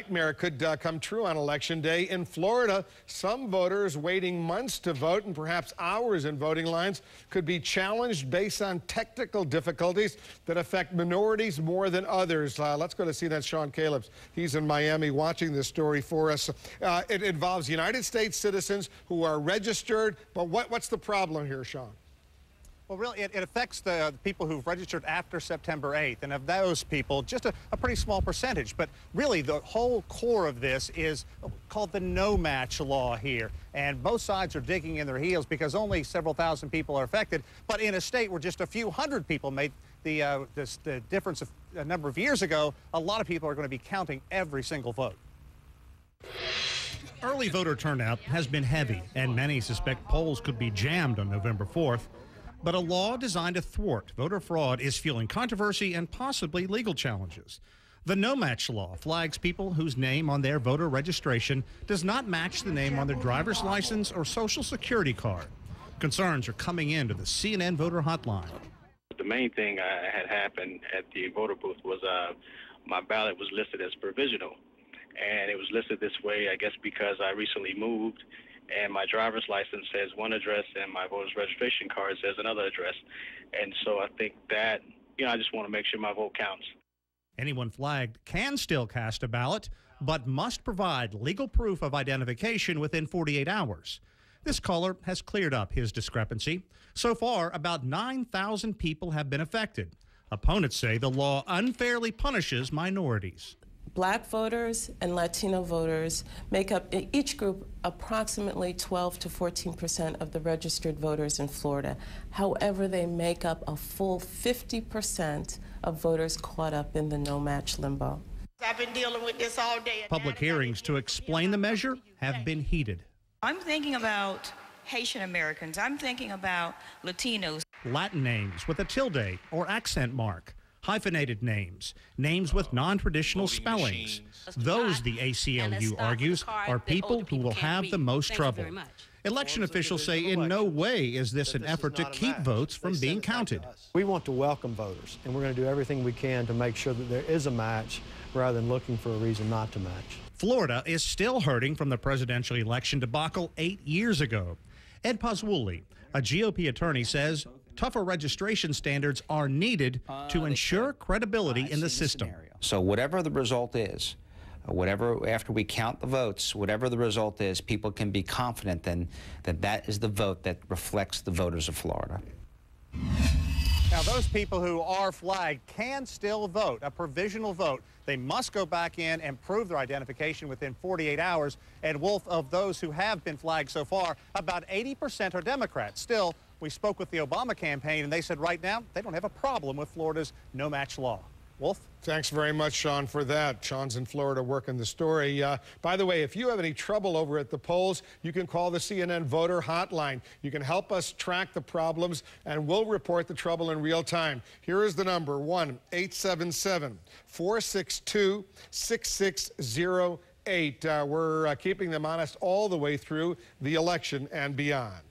Nightmare could come true on Election Day in Florida. Some voters waiting months to vote and perhaps hours in voting lines could be challenged based on technical difficulties that affect minorities more than others. Let's go to CNN Sean Caleb's. He's in Miami watching this story for us. It involves United States citizens who are registered. But what's the problem here, Sean? Well, really, it affects the people who've registered after September 8th, and of those people, just a pretty small percentage. But really, the whole core of this is called the no-match law here, and both sides are digging in their heels because only several thousand people are affected. But in a state where just a few hundred people made the difference of a number of years ago, a lot of people are going to be counting every single vote. Early voter turnout has been heavy, and many suspect polls could be jammed on November 4th. But a law designed to thwart voter fraud is fueling controversy and possibly legal challenges. The no-match law flags people whose name on their voter registration does not match the name on their driver's license or social security card. Concerns are coming into the CNN voter hotline. The main thing had happened at the voter booth was my ballot was listed as provisional. And it was listed this way, I guess, because I recently moved. And my driver's license says one address and my voter's registration card says another address. And so I think that, I just want to make sure my vote counts. Anyone flagged can still cast a ballot, but must provide legal proof of identification within 48 hours. This caller has cleared up his discrepancy. So far, about 9,000 people have been affected. Opponents say the law unfairly punishes minorities. Black voters and Latino voters make up, in each group, approximately 12 to 14% of the registered voters in Florida. However, they make up a full 50% of voters caught up in the no-match limbo. I've been dealing with this all day. Public hearings to explain the measure have been heated. I'm thinking about Haitian Americans. I'm thinking about Latinos. Latin names with a tilde or accent mark. Hyphenated names, names with non-traditional spellings. Those, the ACLU argues, are people who will have the most trouble. Election officials say in no way is this an effort to keep votes from being counted. We want to welcome voters, and we're going to do everything we can to make sure that there is a match rather than looking for a reason not to match. Florida is still hurting from the presidential election debacle 8 years ago. Ed Pazwuli, a GOP attorney, says tougher registration standards are needed to ensure credibility in the system. So whatever the result is, after we count the votes, whatever the result is, people can be confident then that is the vote that reflects the voters of Florida. Now, those people who are flagged can still vote, a provisional vote. They must go back in and prove their identification within 48 hours. And Wolf, of those who have been flagged so far, about 80% are Democrats. Still, we spoke with the Obama campaign, and they said right now they don't have a problem with Florida's no-match law. Wolf? Thanks very much, Sean, for that. Sean's in Florida working the story. By the way, if you have any trouble over at the polls, you can call the CNN voter hotline. You can help us track the problems, and we'll report the trouble in real time. Here is the number, 1-877-462-6608. We're keeping them honest all the way through the election and beyond.